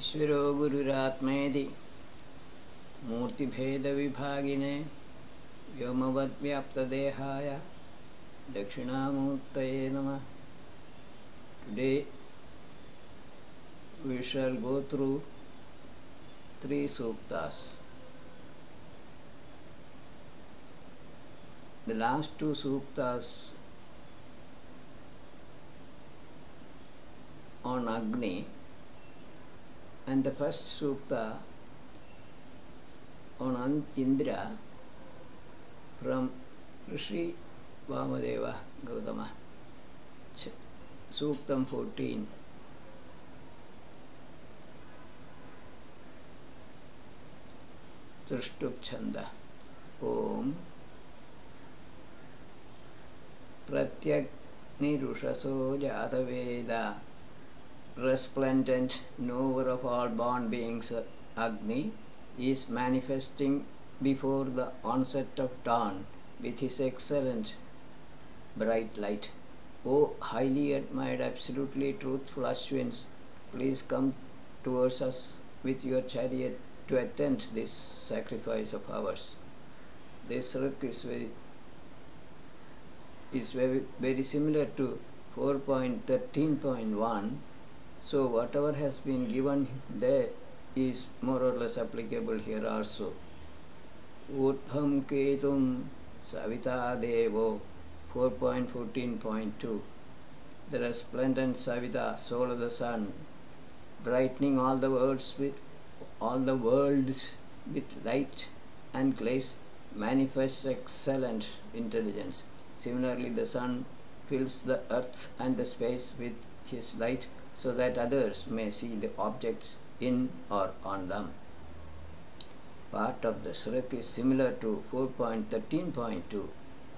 ईश्वरो गुरुरात्मेति मूर्तिभेदविभागिने व्योमवद्व्याप्तदेहाय दक्षिणामूर्तये नमः. Today we shall go through 3 suktas. The last 2 suktas on Agni and the first sukta on Indra from Rishi Vamadeva Gautama. Suktam 14. Trishtup Chanda. Om Pratyagnirushasho Jataveda, resplendent knower of all born beings, Agni, is manifesting before the onset of dawn with his excellent bright light. O highly admired, absolutely truthful Ashwins, please come towards us with your chariot to attend this sacrifice of ours. This Ruk is very similar to 4.13.1. So whatever has been given there is more or less applicable here also. Uttham Ketum Savita Devo 4.14.2. The resplendent Savita, soul of the sun, brightening all the worlds with light and grace, manifests excellent intelligence. Similarly, the sun fills the earth and the space with his light so that others may see the objects in or on them. Part of the Sruk is similar to 4.13.2.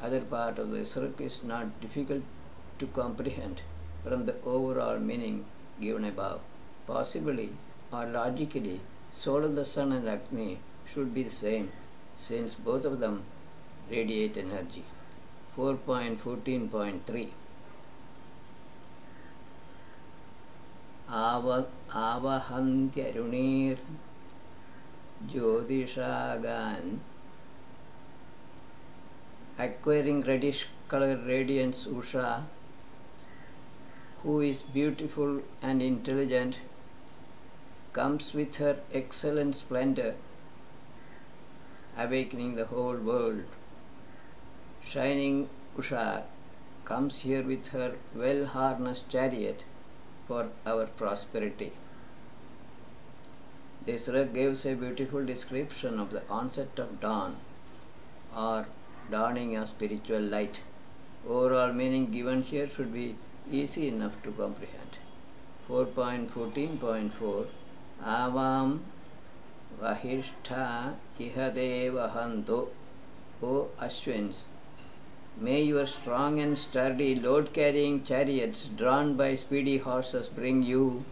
Other part of the Sruk is not difficult to comprehend from the overall meaning given above. Possibly or logically, soul of the sun and Agni should be the same, since both of them radiate energy. 4.14.3. Avahantyarunir Jyotishagan, acquiring reddish color radiance Usha, who is beautiful and intelligent, comes with her excellent splendor, awakening the whole world. Shining Usha comes here with her well-harnessed chariot for our prosperity. This Ruk gives a beautiful description of the onset of dawn or dawning of spiritual light. Overall meaning given here should be easy enough to comprehend. 4.14.4. Avam Vahishtha Ihadevahanto. O Ashwins, may your strong and sturdy load-carrying chariots drawn by speedy horses bring you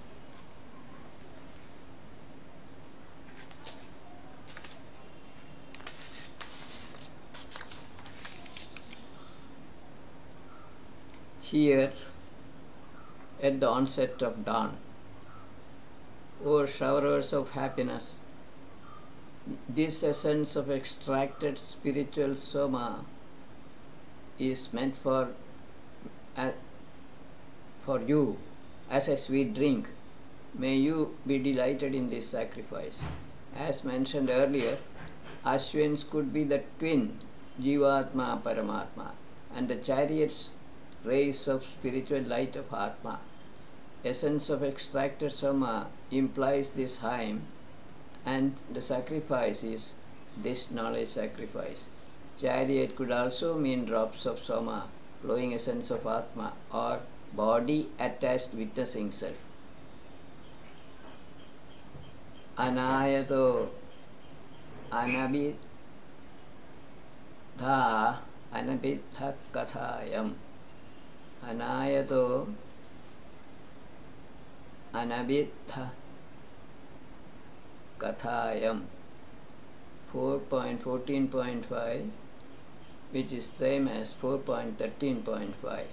here at the onset of dawn. O showerers of happiness, this essence of extracted spiritual soma is meant for you as a sweet drink. May you be delighted in this sacrifice. As mentioned earlier, Ashwins could be the twin Jivatma Paramatma and the chariot's rays of spiritual light of Atma. Essence of extracted soma implies this hymn, and the sacrifice is this knowledge sacrifice. Chariot could also mean drops of soma, flowing essence of Atma, or body attached witnessing self. Anayato anabitha kathayam. Anayato anabitha kathayam. 4.14.5, which is same as 4.13.5.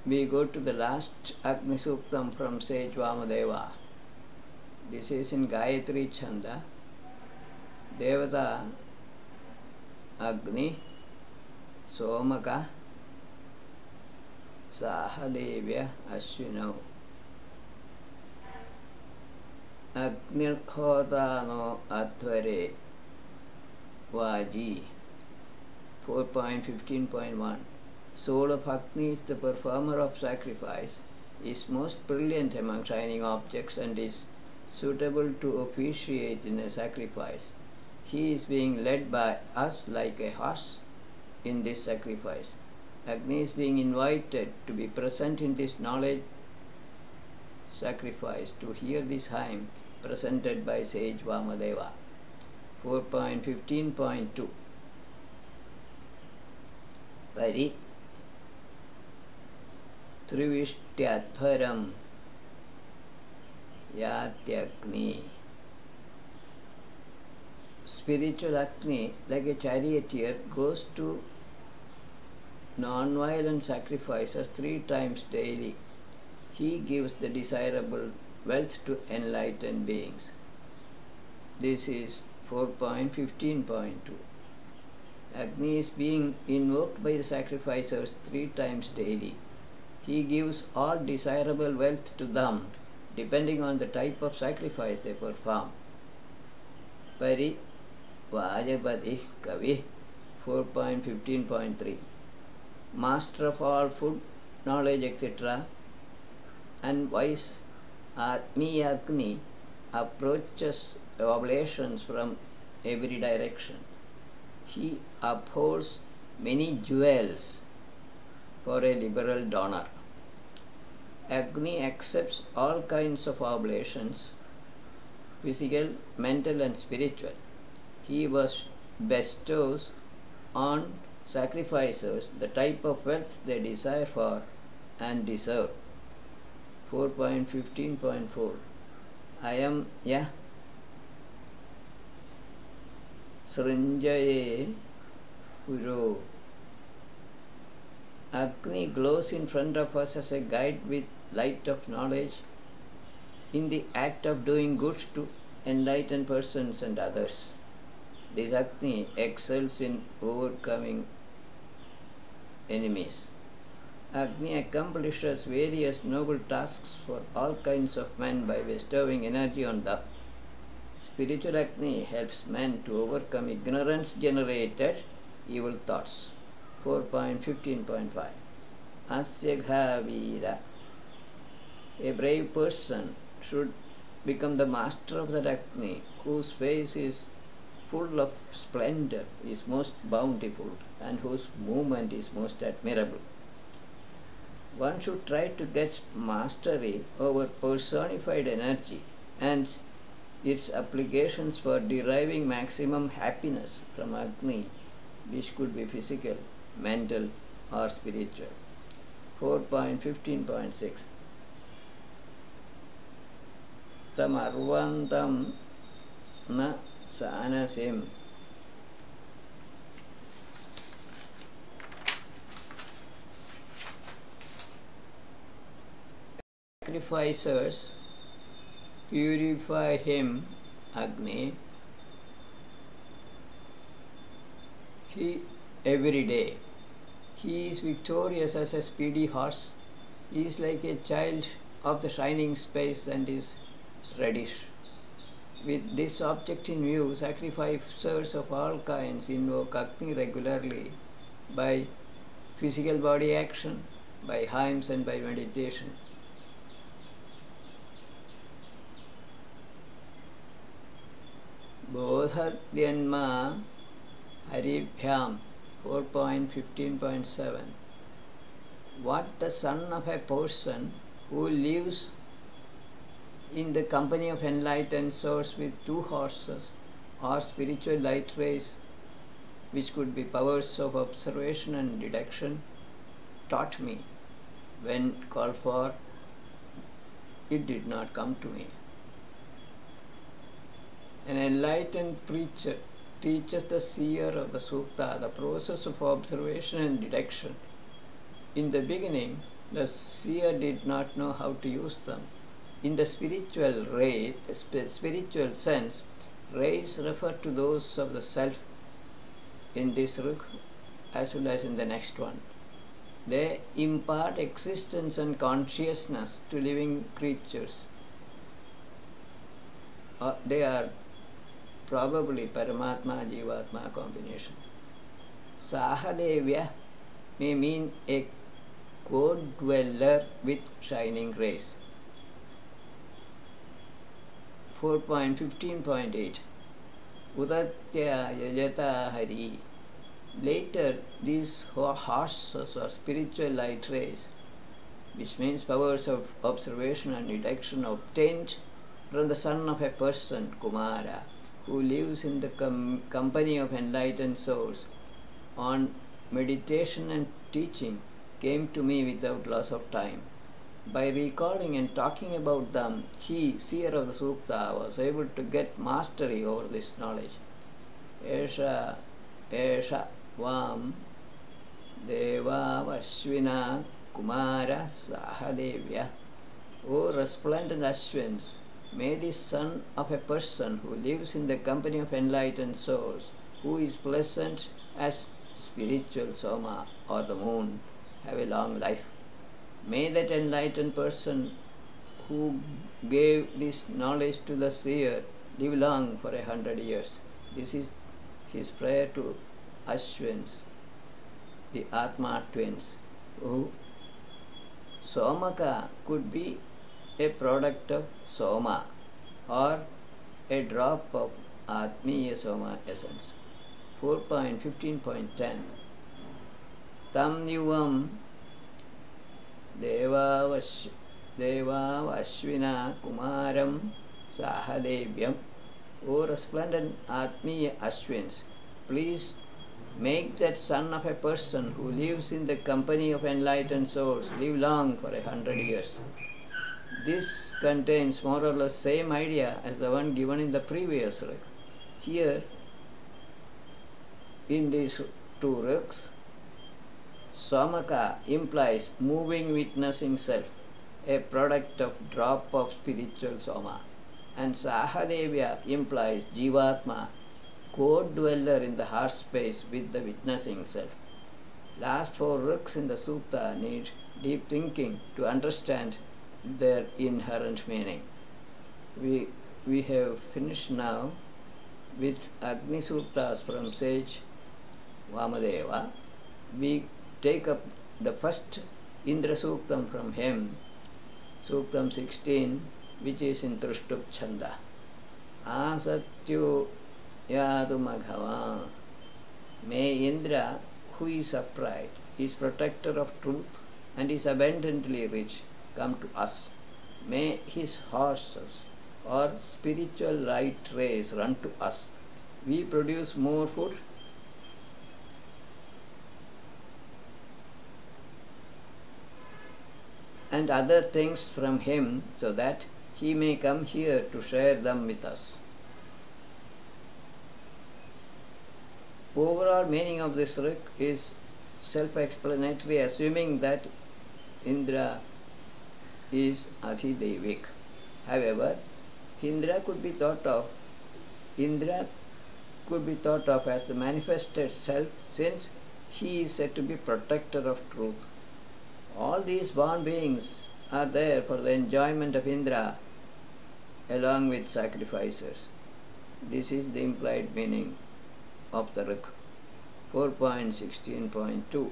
we go to the last Agni Suktam from sage Vamadeva. This is in Gayatri Chanda. Devata Agni Somaka Sahadevya Ashwinau Agnirhotano Atvare Vaji 4.15.1. Soul of Agni is the performer of sacrifice, is most brilliant among shining objects and is suitable to officiate in a sacrifice. He is being led by us like a horse in this sacrifice. Agni is being invited to be present in this knowledge sacrifice to hear this hymn presented by sage Vamadeva. 4.15.2. Pari Trivishtyathvaram Yatyagni. Spiritual Agni, like a charioteer, goes to non-violent sacrifices 3 times daily. He gives the desirable wealth to enlightened beings. This is 4.15.2. Agni is being invoked by the sacrificers 3 times daily. He gives all desirable wealth to them, depending on the type of sacrifice they perform. Pari Vajapati Kavi 4.15.3. Master of all food, knowledge, etc. and wise Atmi Agni approaches oblations from every direction. He upholds many jewels for a liberal donor. Agni accepts all kinds of oblations, physical, mental and spiritual. He bestows on sacrificers the type of wealth they desire for and deserve. 4.15.4. Ayam ya Srinjaye Puro. Agni glows in front of us as a guide with light of knowledge in the act of doing good to enlightened persons and others. This Agni excels in overcoming enemies. Agni accomplishes various noble tasks for all kinds of men by bestowing energy on them. Spiritual Agni helps men to overcome ignorance-generated evil thoughts. 4.15.5. Asya Veera. A brave person should become the master of that Agni, whose face is full of splendor, is most bountiful, and whose movement is most admirable. One should try to get mastery over personified energy and its applications for deriving maximum happiness from Agni, which could be physical, mental or spiritual. 4.15.6. Tam arvantam na sanasim. Sacrificers purify him, Agni, every day. He is victorious as a speedy horse. He is like a child of the shining space and is reddish. With this object in view, sacrificers of all kinds invoke Agni regularly by physical body action, by hymns and by meditation. Bodhadyanma Haribhyam 4.15.7. What the son of a person who lives in the company of enlightened souls with 2 horses or spiritual light rays, which could be powers of observation and deduction, taught me. When called for, it did not come to me. An enlightened preacher teaches the seer of the Sukta the process of observation and deduction. In the beginning, The seer did not know how to use them. In the spiritual sense, rays refer to those of the self in this ruk as well as in the next one. They impart existence and consciousness to living creatures. They are probably Paramatma Jivatma combination. Sahadevya may mean a co-dweller with shining rays. 4.15.8 Udatya Yajata Hari. Later, these horses or spiritual light rays, which means powers of observation and deduction, obtained from the son of a person, Kumara, who lives in the company of enlightened souls, on meditation and teaching, came to me without loss of time. By recalling and talking about them, he, seer of the Sukta, was able to get mastery over this knowledge. Esha Vam Deva Vashvina Kumara Sahadevya. O resplendent Ashwins, may the son of a person who lives in the company of enlightened souls, who is pleasant as spiritual Soma or the moon, have a long life. May that enlightened person who gave this knowledge to the seer live long for 100 years. This is his prayer to Ashwins, the Atma twins, who Somaka could be a product of Soma or a drop of Atmiya Soma essence. 4.15.10 Tam Yuvam Devavashvina Kumaram Sahadevyam. O resplendent Atmiya Ashwins, please make that son of a person who lives in the company of enlightened souls live long for 100 years. This contains more or less same idea as the one given in the previous rig. Here, in these two rigs, Somaka implies moving witnessing self, a product of drop of spiritual Soma, and Sahadevya implies Jivatma, co-dweller in the heart space with the witnessing self. Last four rigs in the Sutta need deep thinking to understand their inherent meaning. We have finished now with Agni Suttas from sage Vamadeva. We take up the first Indra Suktam from him, Suktam 16, which is in Trushtup Chanda. Asatyu Yadu Madhava. May Indra, who is upright, is protector of truth and is abundantly rich, come to us. May his horses or spiritual light rays run to us. We produce more food and other things from him so that he may come here to share them with us. Overall meaning of this rik is self-explanatory, assuming that Indra is Adhidevik. However, Indra could be thought of as the manifested self, since he is said to be protector of truth. All these born beings are there for the enjoyment of Indra along with sacrificers. This is the implied meaning of the rik. 4.16.2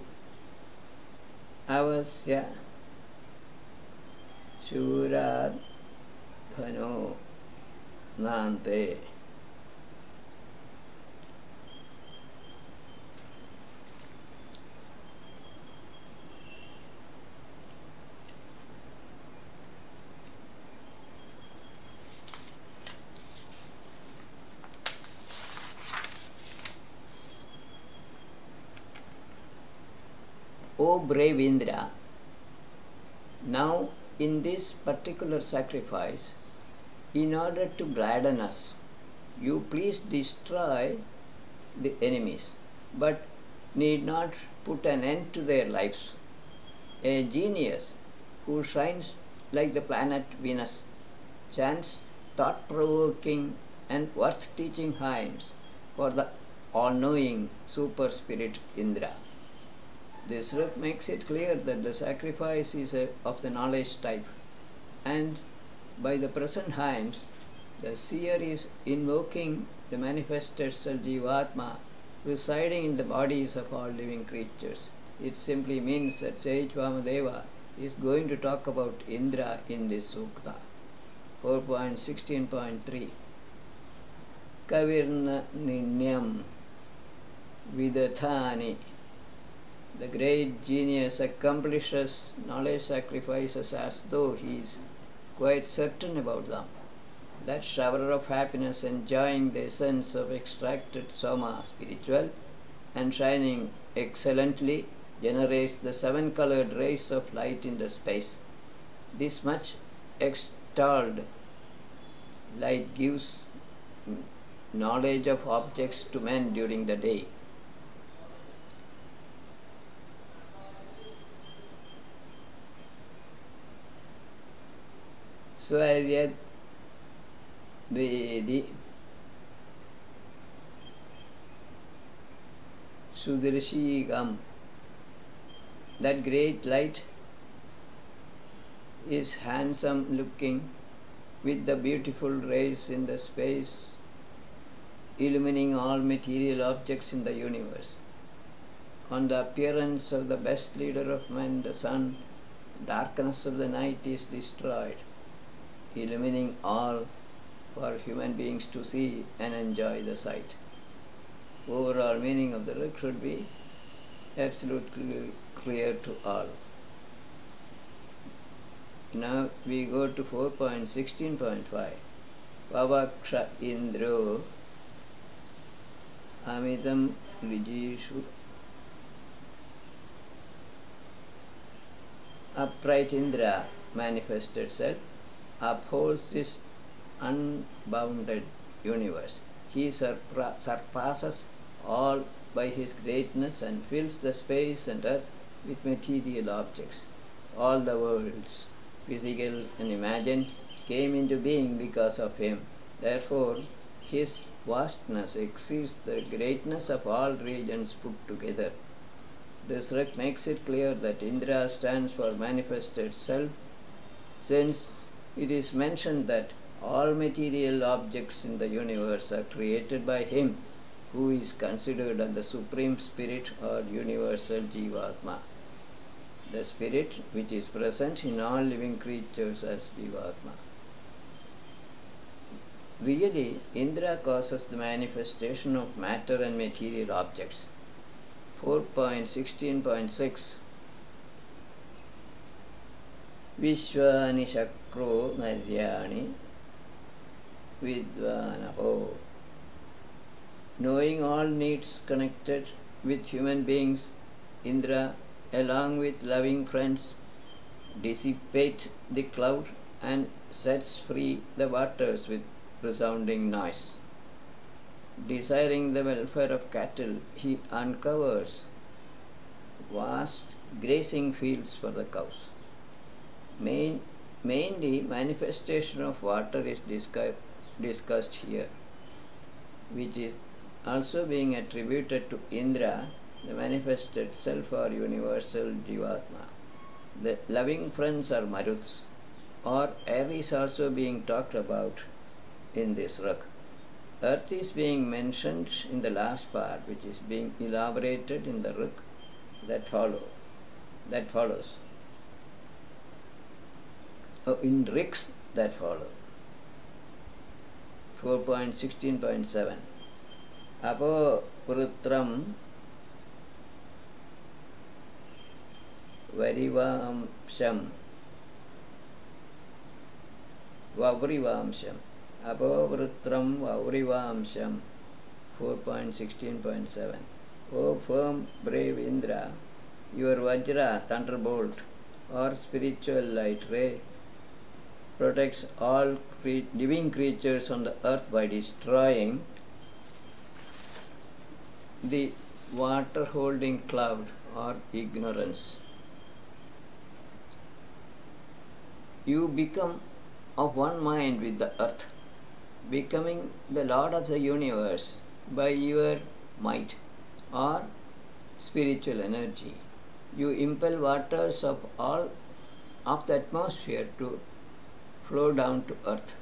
Avasya Shurad Bhano Nante. O brave Indra, now in this particular sacrifice, in order to gladden us, you please destroy the enemies, but need not put an end to their lives. A genius who shines like the planet Venus chants thought-provoking and worth-teaching hymns for the all-knowing super spirit Indra. This book makes it clear that the sacrifice is of the knowledge type, and by the present hymns, the seer is invoking the manifested self Jivatma residing in the bodies of all living creatures. It simply means that Sage Vamadeva is going to talk about Indra in this sukta. 4.16.3 Kavirna Ninyam Vidathani. The great genius accomplishes knowledge sacrifices as though he is quite certain about them. That shower of happiness enjoying the essence of extracted soma, spiritual, and shining excellently, generates the seven-colored rays of light in the space. This much extolled light gives knowledge of objects to men during the day. Swaryad Vedi Sudarshigam. That great light is handsome looking with the beautiful rays in the space illumining all material objects in the universe. On the appearance of the best leader of men, the sun, darkness of the night is destroyed, illumining all for human beings to see and enjoy the sight. Overall meaning of the book should be absolutely clear to all. Now we go to 4.16.5. Vavaksha Indro Amitam Rijishu. Upright Indra, manifested self, upholds this unbounded universe. He surpasses all by his greatness and fills the space and earth with material objects. All the worlds, physical and imagined, came into being because of him. Therefore, his vastness exceeds the greatness of all regions put together. This rec makes it clear that Indra stands for manifested self, since it is mentioned that all material objects in the universe are created by him, who is considered as the Supreme Spirit or Universal Jivatma, the Spirit which is present in all living creatures as Jivatma. Really, Indra causes the manifestation of matter and material objects. 4.16.6 Vishwani Shakro Naryani Vidvanaho. Knowing all needs connected with human beings, Indra, along with loving friends, dissipate the cloud and sets free the waters with resounding noise. Desiring the welfare of cattle, he uncovers vast grazing fields for the cows. Mainly, manifestation of water is discussed here, which is also being attributed to Indra, the manifested self or universal Jivatma. The loving friends are Maruts, or air is also being talked about in this rag. Earth is being mentioned in the last part, which is being elaborated in the rag that follows. In rigs that follow. 4.16.7 Apo Purutram Varivamsham Vavrivamsham Apavritram Vavrivamsham. 4.16.7 O firm, brave Indra, your Vajra, thunderbolt, or spiritual light ray, protects all living creatures on the earth by destroying the water-holding cloud or ignorance. You become of one mind with the earth, becoming the Lord of the universe by your might or spiritual energy. You impel waters of all of the atmosphere to flow down to earth.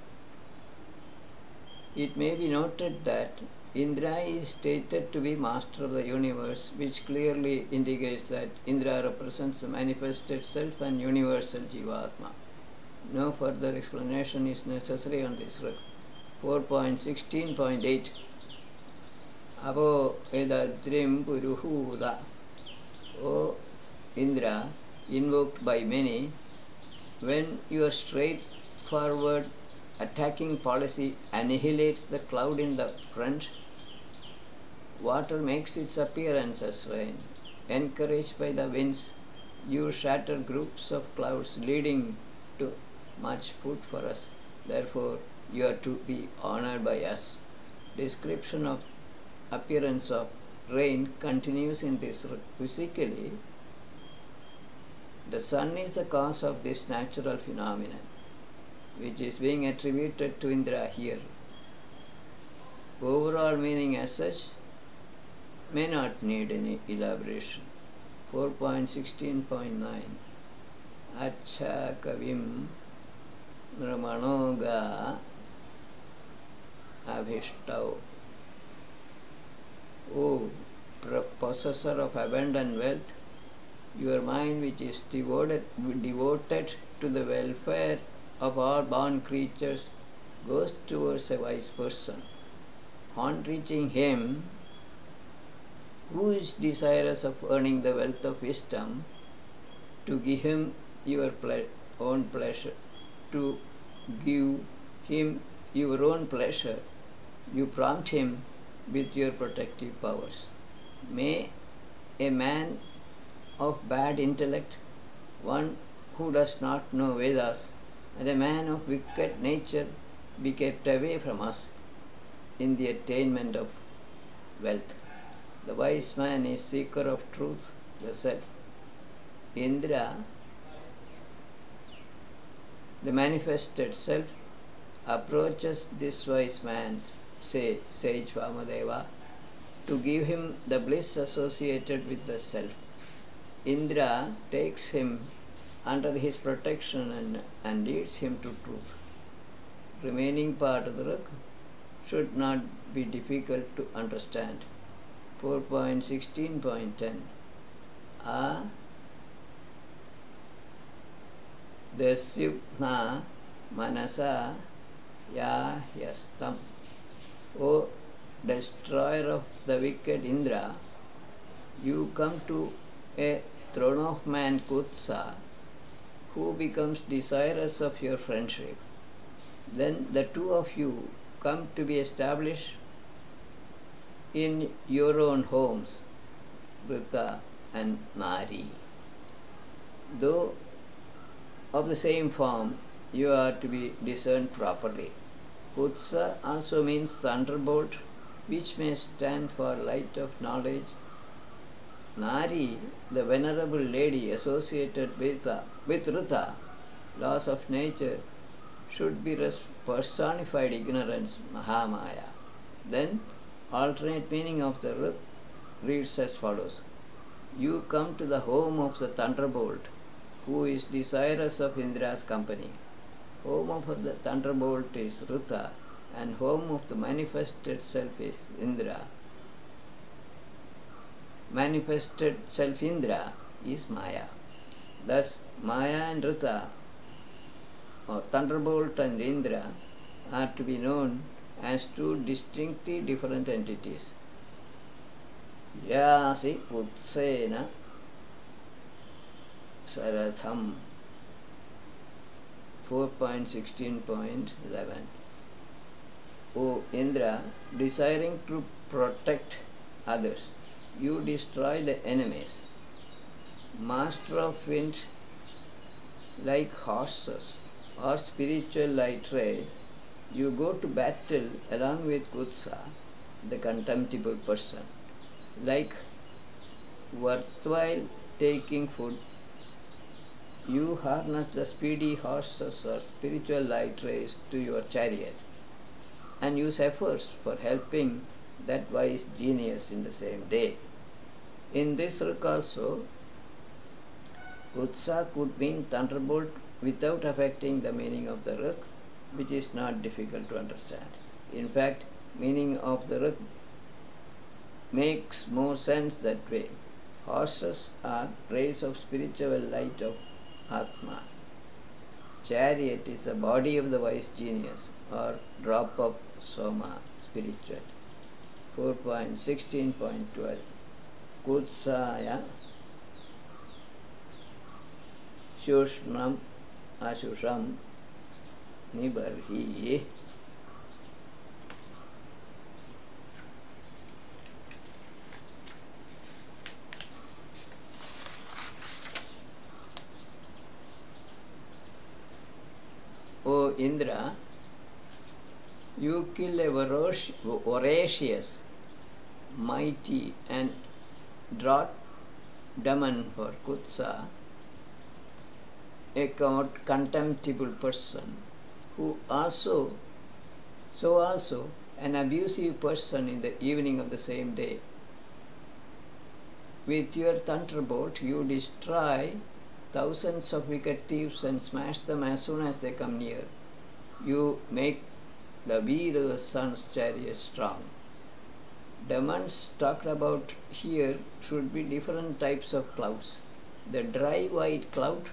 It may be noted that Indra is stated to be master of the universe, which clearly indicates that Indra represents the manifested self and universal Jivatma. No further explanation is necessary on this. 4.16.8 Abo Edadrim Puruhuda. O Indra, invoked by many, when your straightforward attacking policy annihilates the cloud in the front, water makes its appearance as rain. Encouraged by the winds, you shatter groups of clouds, leading to much food for us. Therefore, you are to be honored by us. Description of appearance of rain continues in this. Physically, the sun is the cause of this natural phenomenon, which is being attributed to Indra here. Overall meaning as such may not need any elaboration. 4.16.9 Acha Kavim Ramanoga Abhishtau. O possessor of abundant wealth, your mind, which is devoted to the welfare of all born creatures, goes towards a wise person. On reaching him, who is desirous of earning the wealth of wisdom, to give him your own pleasure, to give him your own pleasure, you prompt him with your protective powers. May a man of bad intellect, one who does not know Vedas, and a man of wicked nature be kept away from us in the attainment of wealth. The wise man is seeker of truth, the self. Indra, the manifested self, approaches this wise man, say sage Vamadeva, to give him the bliss associated with the self. Indra takes him under his protection and leads him to truth. Remaining part of the Ruk should not be difficult to understand. 4.16.10 A Dasyupna Manasa Yahyastam. O destroyer of the wicked Indra, you come to a throne of man Kutsa, who becomes desirous of your friendship. Then the two of you come to be established in your own homes, Vrita and Nari. Though of the same form, you are to be discerned properly. Kutsa also means thunderbolt, which may stand for light of knowledge. Nari, the venerable lady associated with Rita, laws of nature, should be personified ignorance, Mahamaya. Then, alternate meaning of the Ruk reads as follows. You come to the home of the thunderbolt, who is desirous of Indra's company. Home of the thunderbolt is Rita, and home of the manifested self is Indra. Manifested self Indra is Maya. Thus, Maya and Rita, or thunderbolt and Indra, are to be known as two distinctly different entities. Yasi Utsena Saratham. 4.16.11 O Indra, desiring to protect others, you destroy the enemies. Master of wind, like horses or spiritual light rays, you go to battle along with Kutsa, the contemptible person. Like worthwhile taking food, you harness the speedy horses or spiritual light rays to your chariot and use efforts for helping that wise genius in the same day. In this work also, Utsa could mean thunderbolt without affecting the meaning of the ruk, which is not difficult to understand. In fact, meaning of the ruk makes more sense that way. Horses are rays of spiritual light of Atma. Chariot is the body of the wise genius or drop of Soma, spiritual. 4.16.12 Kutsaya Shushnam Ashusham Nibarhi. O Indra, you kill a voracious, mighty and draught demon for Kutsa, a contemptible person, who also an abusive person in the evening of the same day. With your thunderbolt you destroy thousands of wicked thieves and smash them as soon as they come near. You make the Veera, the sun's chariot, strong. Demons talked about here should be different types of clouds. The dry white cloud,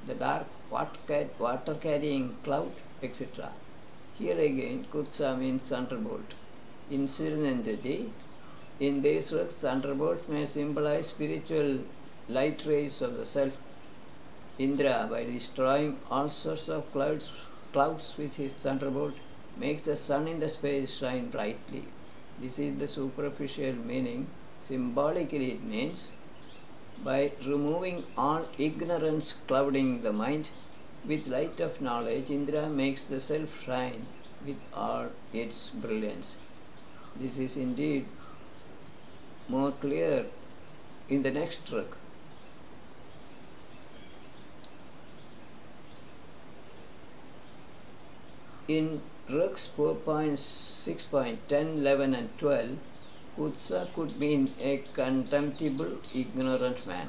the dark water carrying cloud, etc. Here again, Kutsa means thunderbolt. Incidentally, in this work, thunderbolt may symbolize spiritual light rays of the self. Indra, by destroying all sorts of clouds with his thunderbolt, makes the sun in the space shine brightly. This is the superficial meaning. Symbolically it means, by removing all ignorance clouding the mind, with light of knowledge, Indra makes the self shine with all its brilliance. This is indeed more clear in the next track. In ruks 4.6.10, 11 and 12, Kutsa could mean a contemptible, ignorant man.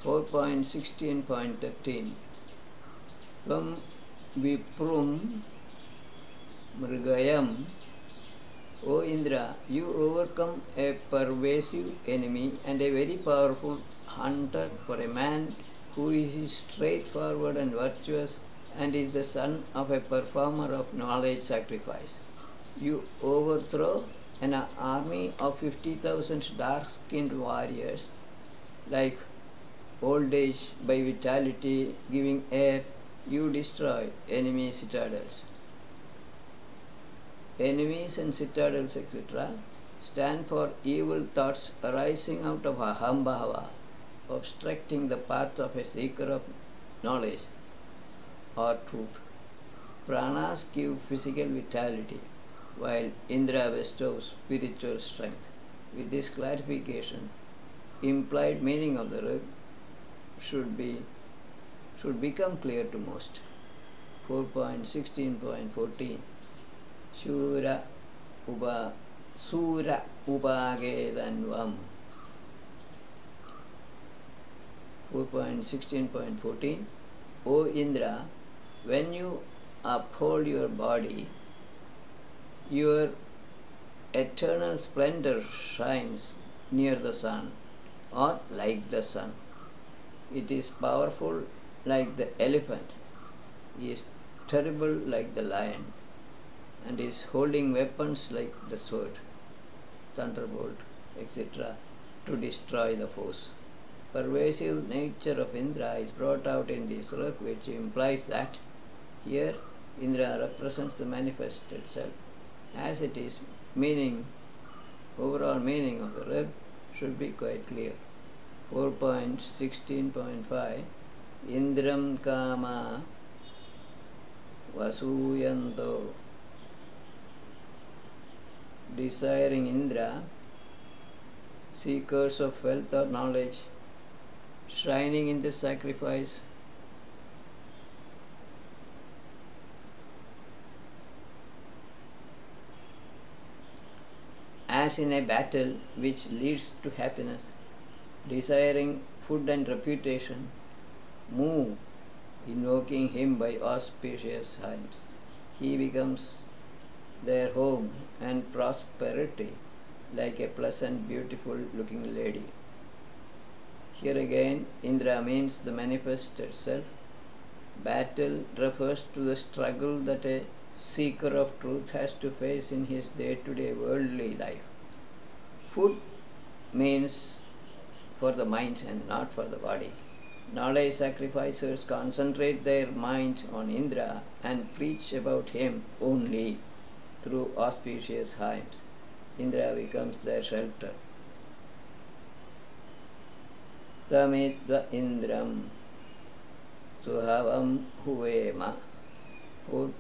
4.16.13 Tvam Viprum Mrigayam. O Indra, you overcome a pervasive enemy and a very powerful hunter for a man who is straightforward and virtuous and is the son of a performer of knowledge sacrifice. You overthrow an army of 50,000 dark-skinned warriors, like old age by vitality giving air. You destroy enemy citadels. Enemies and citadels, etc., stand for evil thoughts arising out of ahambhava, obstructing the path of a seeker of knowledge or truth. Pranas give physical vitality, while Indra bestows spiritual strength. With this clarification, implied meaning of the rug should become clear to most. 4.16.14 Sura Upagedanvam. 4.16.14 O Indra, when you uphold your body, your eternal splendor shines near the sun or like the sun. It is powerful like the elephant, he is terrible like the lion, and is holding weapons like the sword, thunderbolt, etc., to destroy the foes. Pervasive nature of Indra is brought out in this rug, which implies that here Indra represents the manifested self. As it is, overall meaning of the rug should be quite clear. 4.16.5 Indram Kama Vasuyanto. Desiring Indra, seekers of wealth or knowledge shrining in the sacrifice. As in a battle which leads to happiness, desiring food and reputation, move, invoking him by auspicious hymns. He becomes their home and prosperity, like a pleasant, beautiful looking lady. Here again, Indra means the manifested self. Battle refers to the struggle that a seeker of truth has to face in his day-to-day worldly life. Food means for the mind and not for the body. Knowledge sacrificers concentrate their mind on Indra and preach about him only through auspicious hymns. Indra becomes their shelter. Tamidva Indram Suhavam Huvema. 4.